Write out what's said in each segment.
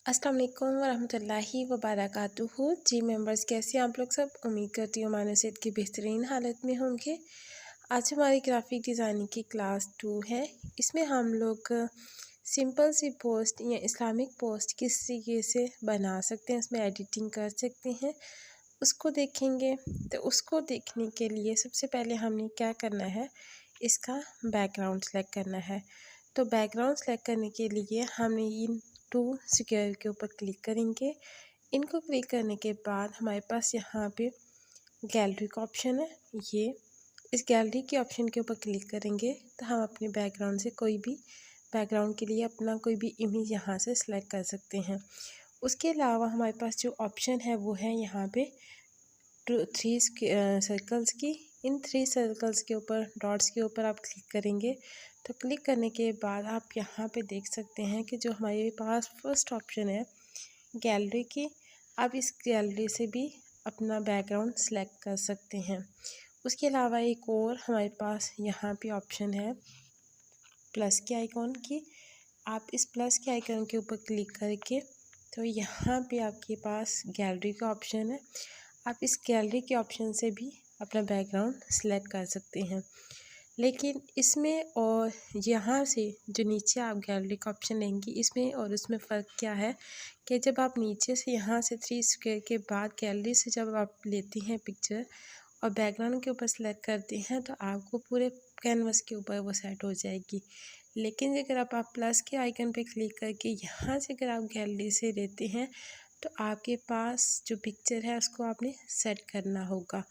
अस्सलाम वालेकुम वरहमतुल्लाहि वबरकातुहू। जी मेंबर्स, कैसे हैं आप लोग सब। उम्मीद करती हूँ मानो सेहत की बेहतरीन हालत में होंगे। आज हमारी ग्राफिक डिज़ाइनिंग की क्लास 2 है। इसमें हम लोग सिंपल सी पोस्ट या इस्लामिक पोस्ट किस तरीके से बना सकते हैं, उसमें एडिटिंग कर सकते हैं, उसको देखेंगे। तो उसको देखने के लिए सबसे पहले हमने क्या करना है, इसका बैकग्राउंड सेलेक्ट करना है। तो बैकग्राउंड सेलेक्ट करने के लिए हमने इन 2 स्क्वायर के ऊपर क्लिक करेंगे। इनको क्लिक करने के बाद हमारे पास यहाँ पे गैलरी का ऑप्शन है। ये इस गैलरी के ऑप्शन के ऊपर क्लिक करेंगे तो हम अपने बैकग्राउंड से कोई भी बैकग्राउंड के लिए अपना कोई भी इमेज यहाँ से सिलेक्ट कर सकते हैं। उसके अलावा हमारे पास जो ऑप्शन है वो है यहाँ पे 3 सर्कल्स की। इन 3 सर्कल्स के ऊपर, डॉट्स के ऊपर आप क्लिक करेंगे तो क्लिक करने के बाद आप यहाँ पे देख सकते हैं कि जो हमारे पास फर्स्ट ऑप्शन है गैलरी की, आप इस गैलरी से भी अपना बैकग्राउंड सेलेक्ट कर सकते हैं। उसके अलावा एक और हमारे पास यहाँ पे ऑप्शन है प्लस के आइकॉन की। आप इस प्लस के आइकॉन के ऊपर क्लिक करके तो यहाँ पे आपके पास गैलरी का ऑप्शन है। आप इस गैलरी के ऑप्शन से भी अपना बैकग्राउंड सेलेक्ट कर सकते हैं। लेकिन इसमें और यहाँ से जो नीचे आप गैलरी का ऑप्शन लेंगे, इसमें और उसमें फ़र्क क्या है कि जब आप नीचे से यहाँ से 3 स्क्वायर के बाद गैलरी से जब आप लेते हैं पिक्चर और बैकग्राउंड के ऊपर सेलेक्ट करते हैं तो आपको पूरे कैनवस के ऊपर वो सेट हो जाएगी। लेकिन अगर आप प्लस के आइकन पे क्लिक करके यहाँ से अगर आप गैलरी से लेते हैं तो आपके पास जो पिक्चर है उसको आपने सेट करना होगा,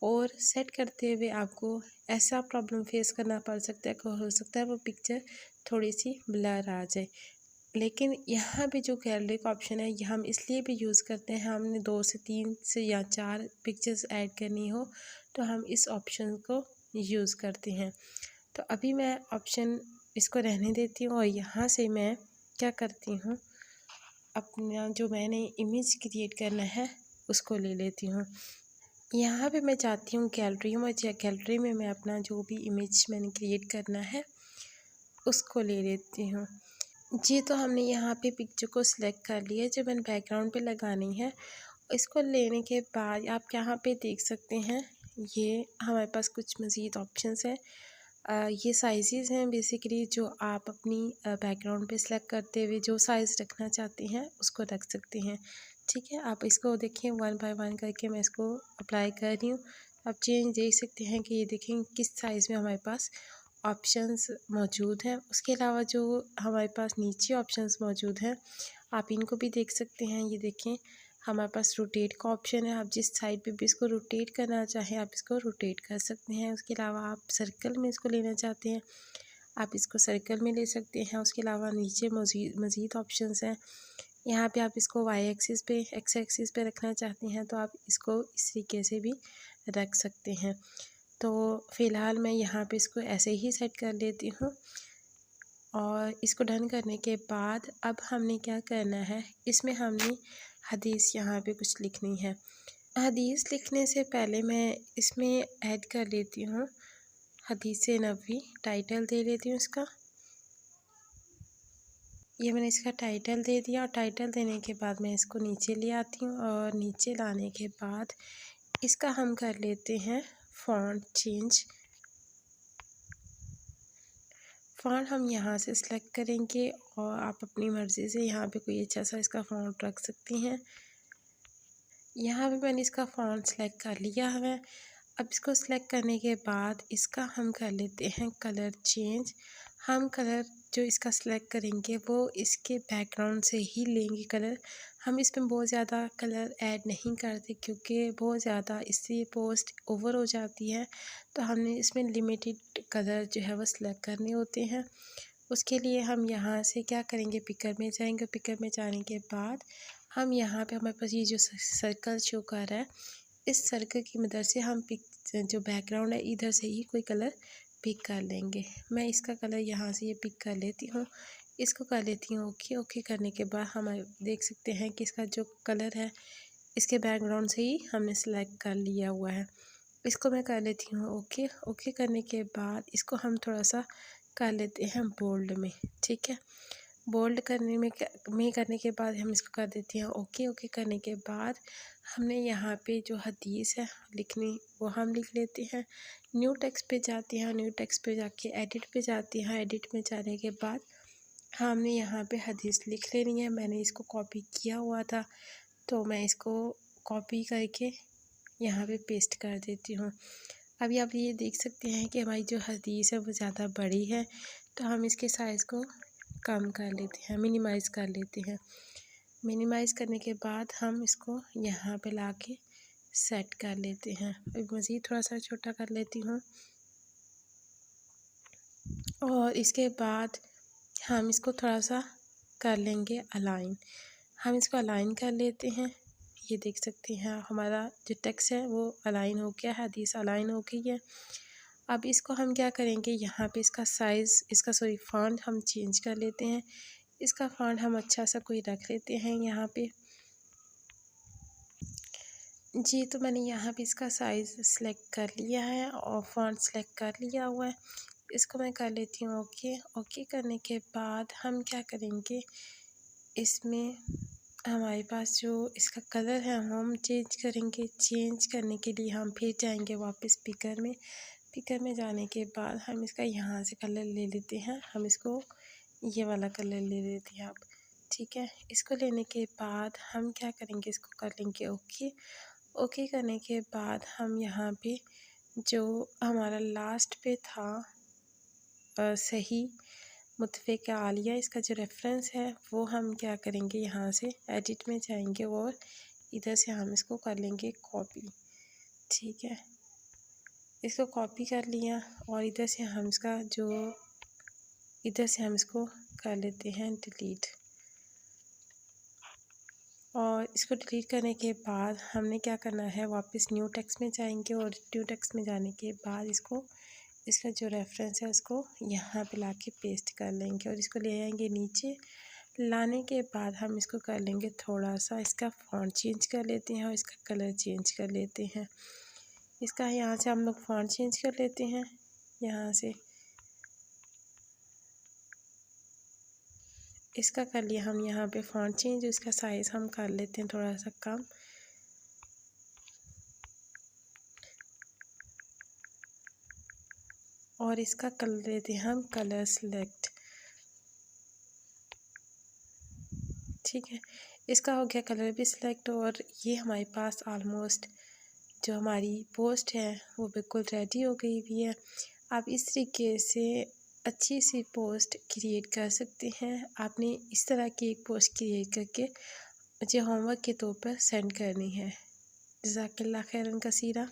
और सेट करते हुए आपको ऐसा प्रॉब्लम फेस करना पड़ सकता है कि हो सकता है वो पिक्चर थोड़ी सी ब्लर आ जाए। लेकिन यहाँ पे जो गैलरी का ऑप्शन है ये हम इसलिए भी यूज़ करते हैं, हमने 2 से 3 से या 4 पिक्चर्स ऐड करनी हो तो हम इस ऑप्शन को यूज़ करते हैं। तो अभी मैं ऑप्शन इसको रहने देती हूँ और यहाँ से मैं क्या करती हूँ, अपना जो मैंने इमेज क्रिएट करना है उसको ले लेती हूँ। यहाँ पे मैं चाहती हूँ गैलरी में, गैलरी में मैं अपना जो भी इमेज मैंने क्रिएट करना है उसको ले लेती हूँ। जी, तो हमने यहाँ पे पिक्चर को सिलेक्ट कर लिया जो मैंने बैकग्राउंड पे लगानी है। इसको लेने के बाद आप यहाँ पे देख सकते हैं ये हमारे पास कुछ मज़ीद ऑप्शंस हैं। ये साइज़ेस हैं बेसिकली जो आप अपनी बैकग्राउंड पे सिलेक्ट करते हुए जो साइज़ रखना चाहते हैं उसको रख सकते हैं। ठीक है, आप इसको देखें 1 बाय 1 करके मैं इसको अप्लाई कर रही हूँ। आप चेंज देख सकते हैं कि ये देखें किस साइज़ में हमारे पास ऑप्शंस मौजूद हैं। उसके अलावा जो हमारे पास नीचे ऑप्शंस मौजूद हैं आप इनको भी देख सकते हैं। ये देखें हमारे पास रोटेट का ऑप्शन है, आप जिस साइड पे भी इसको रोटेट करना चाहें आप इसको रोटेट कर सकते हैं। उसके अलावा आप सर्कल में इसको लेना चाहते हैं आप इसको सर्कल में ले सकते हैं। उसके अलावा नीचे मज़ीद ऑप्शंस हैं। यहाँ पे आप इसको वाई एक्सिस पे, एक्स एक्सिस पे रखना चाहते हैं तो आप इसको इस तरीके से भी रख सकते हैं। तो फ़िलहाल मैं यहाँ पे इसको ऐसे ही सेट कर लेती हूँ। और इसको डन करने के बाद अब हमने क्या करना है, इसमें हमने हदीस यहाँ पे कुछ लिखनी है। हदीस लिखने से पहले मैं इसमें ऐड कर लेती हूँ हदीस नबवी, टाइटल दे लेती हूँ इसका। ये मैंने इसका टाइटल दे दिया और टाइटल देने के बाद मैं इसको नीचे ले आती हूँ और नीचे लाने के बाद इसका हम कर लेते हैं फ़ॉन्ट चेंज। फ़ॉन्ट हम यहाँ से सिलेक्ट करेंगे और आप अपनी मर्ज़ी से यहाँ पे कोई अच्छा सा इसका फ़ॉन्ट रख सकती हैं। यहाँ पे मैंने इसका फ़ॉन्ट सेलेक्ट कर लिया है। अब इसको सेलेक्ट करने के बाद इसका हम कर लेते हैं कलर चेंज। हम कलर जो इसका सेलेक्ट करेंगे वो इसके बैकग्राउंड से ही लेंगे कलर। हम इसमें बहुत ज़्यादा कलर ऐड नहीं करते क्योंकि बहुत ज़्यादा इससे पोस्ट ओवर हो जाती है, तो हमने इसमें लिमिटेड कलर जो है वो सिलेक्ट करने होते हैं। उसके लिए हम यहाँ से क्या करेंगे, पिकर में जाएंगे। पिकर में जाने के बाद हम यहाँ पे हमारे पास ये जो सर्कल शो कर रहा है, इस सर्कल की मदद से हम जो बैकग्राउंड है इधर से ही कोई कलर पिक कर लेंगे। मैं इसका कलर यहाँ से ये पिक कर लेती हूँ, इसको कर लेती हूँ ओके। ओके करने के बाद हम देख सकते हैं कि इसका जो कलर है इसके बैकग्राउंड से ही हमने सेलेक्ट कर लिया हुआ है। इसको मैं कर लेती हूँ ओके। ओके करने के बाद इसको हम थोड़ा सा कर लेते हैं बोल्ड में। ठीक है, बोल्ड करने के बाद हम इसको कर देते हैं ओके। ओके करने के बाद हमने यहाँ पे जो हदीस है लिखनी वो हम लिख लेते हैं। न्यू टेक्स्ट पे जाते हैं, न्यू टेक्स्ट पे जाके एडिट पे जाते हैं। एडिट में जाने के बाद हमने यहाँ पे हदीस लिख लेनी है। मैंने इसको कॉपी किया हुआ था तो मैं इसको कॉपी करके यहाँ पे पेस्ट कर देती हूँ। अभी आप ये देख सकते हैं कि हमारी जो हदीस है वो ज़्यादा बड़ी है, तो हम इसके साइज़ को कम कर लेते हैं, मिनिमाइज़ कर लेते हैं। मिनिमाइज़ करने के बाद हम इसको यहाँ पे लाके सेट कर लेते हैं। अब मज़ीद थोड़ा सा छोटा कर लेती हूँ और इसके बाद हम इसको थोड़ा सा कर लेंगे अलाइन। हम इसको अलाइन कर लेते हैं। ये देख सकते हैं हमारा जो टेक्स्ट है वो अलाइन हो गया है, हदीस अलाइन हो गई है। अब इसको हम क्या करेंगे, यहाँ पे इसका साइज़ फ़ॉन्ट हम चेंज कर लेते हैं। इसका फ़ॉन्ट हम अच्छा सा कोई रख लेते हैं यहाँ पे। जी, तो मैंने यहाँ पे इसका साइज़ सेलेक्ट कर लिया है और फ़ॉन्ट सेलेक्ट कर लिया हुआ है। इसको मैं कर लेती हूँ ओके। ओके करने के बाद हम क्या करेंगे, इसमें हमारे पास जो इसका कलर है हम चेंज करेंगे। चेंज करने के लिए हम फिर जाएंगे वापस पिकर में। पिकर में जाने के बाद हम इसका यहाँ से कलर ले लेते हैं। हम इसको ये वाला कलर ले लेते हैं अब, ठीक है। इसको लेने के बाद हम क्या करेंगे, इसको कर लेंगे ओके। ओके करने के बाद हम यहाँ पे जो हमारा लास्ट पे था सही मुत्तफ़िक़ आलिया, इसका जो रेफरेंस है वो हम क्या करेंगे, यहाँ से एडिट में जाएंगे और इधर से हम इसको कर लेंगे कॉपी, ठीक है। इसको कॉपी कर लिया और इधर से हम इसको कर लेते हैं डिलीट। और इसको डिलीट करने के बाद हमने क्या करना है, वापस न्यू टेक्स्ट में जाएंगे और न्यू टेक्स्ट में जाने के बाद इसका जो रेफरेंस है उसको यहाँ पे लाके पेस्ट कर लेंगे और इसको ले आएंगे नीचे। लाने के बाद हम इसको कर लेंगे थोड़ा सा, इसका फ़ॉन्ट चेंज कर लेते हैं और इसका कलर चेंज कर लेते हैं। इसका यहाँ से हम लोग फ़ॉन्ट चेंज कर लेते हैं, यहाँ से इसका कर लिया हम यहाँ पे फ़ॉन्ट चेंज। इसका साइज़ हम कर लेते हैं थोड़ा सा कम। और इसका कलर देते हैं हम कलर सेलेक्ट, ठीक है। इसका हो गया कलर भी सिलेक्ट और ये हमारे पास ऑलमोस्ट जो हमारी पोस्ट है वो बिल्कुल रेडी हो गई भी है। आप इस तरीके से अच्छी सी पोस्ट क्रिएट कर सकते हैं। आपने इस तरह की एक पोस्ट क्रिएट करके मुझे होमवर्क के तौर पर सेंड करनी है। जज़ाकल्लाह खैरन कसीरा।